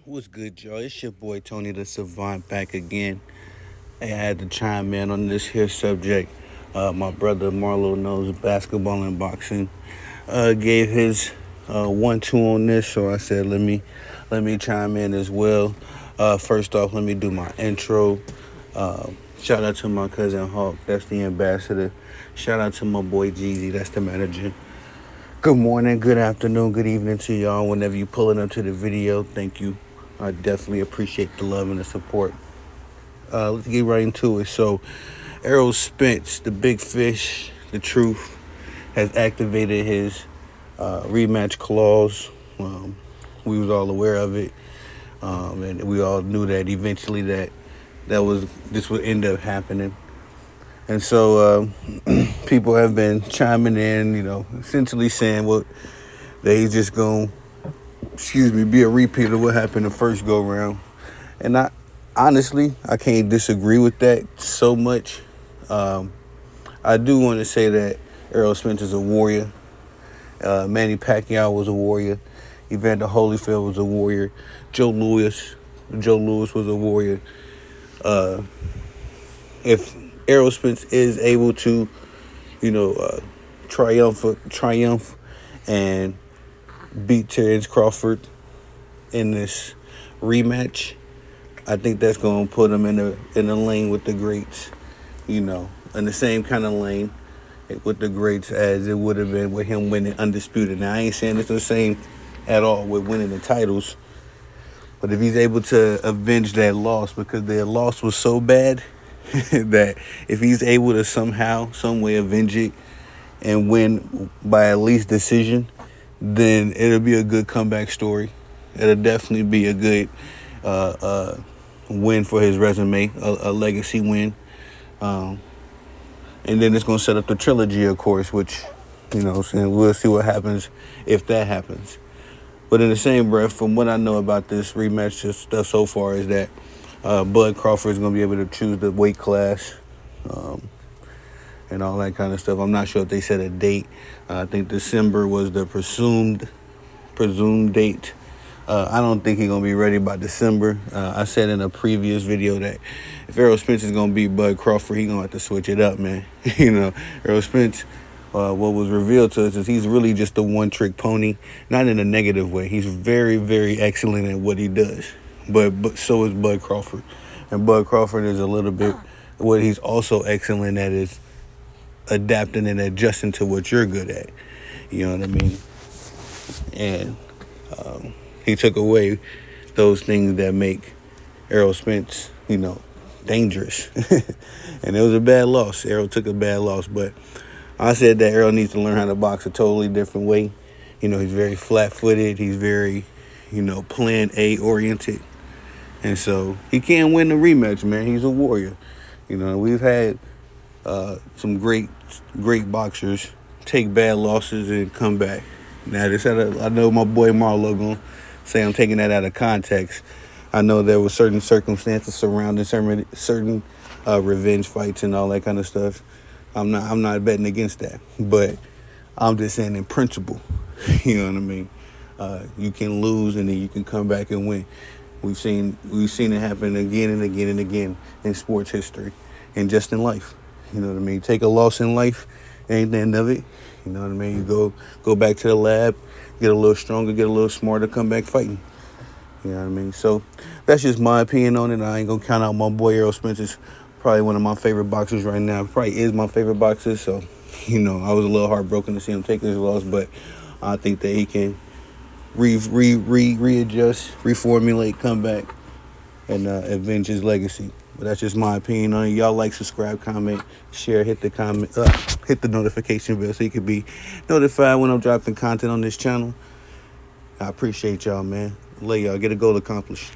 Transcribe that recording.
What's good, y'all? It's your boy Tony the Savant back again. Hey, I had to chime in on this here subject. My brother Marlo knows basketball and boxing. Gave his 1-2 on this, so I said let me chime in as well. First off, let me do my intro. Shout out to my cousin Hawk, that's the ambassador. Shout out to my boy Jeezy, that's the manager. Good morning, good afternoon, good evening to y'all. Whenever you pulling up to the video, thank you. I definitely appreciate the love and the support. Let's get right into it. So, Errol Spence, the big fish, the truth, has activated his rematch clause. We was all aware of it, and we all knew that eventually this would end up happening. And so people have been chiming in, essentially saying that he's just going to, be a repeat of what happened the first go round. And I can't disagree with that so much. I do want to say that Errol Spence is a warrior. Manny Pacquiao was a warrior. Evander Holyfield was a warrior. Joe Louis was a warrior. If Errol Spence is able to, triumph and beat Terence Crawford in this rematch, I think that's going to put him in a lane with the greats, in the same kind of lane with the greats as it would have been with him winning undisputed. Now, I ain't saying it's the same at all with winning the titles, but if he's able to avenge that loss, because their loss was so bad that if he's able to somehow, some way avenge it and win by at least decision, then it'll be a good comeback story. It'll definitely be a good win for his resume, a legacy win. And then it's going to set up the trilogy, of course, which, we'll see what happens if that happens. But in the same breath, from what I know about this rematch stuff so far, is that Bud Crawford is going to be able to choose the weight class and all that kind of stuff. I'm not sure if they set a date. I think December was the presumed date. I don't think he's going to be ready by December. I said in a previous video that if Errol Spence is going to beat Bud Crawford, he's going to have to switch it up, man. Errol Spence, what was revealed to us is he's really just a one-trick pony, not in a negative way. He's very, very excellent at what he does. But so is Bud Crawford. And Bud Crawford is a little bit, what he's also excellent at is adapting and adjusting to what you're good at. You know what I mean? And he took away those things that make Errol Spence, dangerous. And it was a bad loss. Errol took a bad loss. But I said that Errol needs to learn how to box a totally different way. He's very flat-footed. He's very, plan A oriented. And so he can't win the rematch, man. He's a warrior. We've had some great boxers take bad losses and come back. Now, I know my boy Marlo gonna say I'm taking that out of context. I know there were certain circumstances surrounding certain revenge fights and all that kind of stuff. I'm not betting against that, but I'm just saying in principle. You know what I mean? You can lose and then you can come back and win. We've seen it happen again and again and again in sports history and just in life. You know what I mean? Take a loss in life, ain't the end of it. You know what I mean? You go back to the lab, get a little stronger, get a little smarter, come back fighting. You know what I mean? So that's just my opinion on it. I ain't gonna count out my boy Errol Spence. Is probably one of my favorite boxers right now. Probably is my favorite boxer. So, I was a little heartbroken to see him take his loss, but I think that he can readjust, reformulate, come back, and avenge his legacy. But that's just my opinion on it. Y'all like, subscribe, comment, share, hit the notification bell so you can be notified when I'm dropping content on this channel. I appreciate y'all, man. Love y'all. Get a goal accomplished.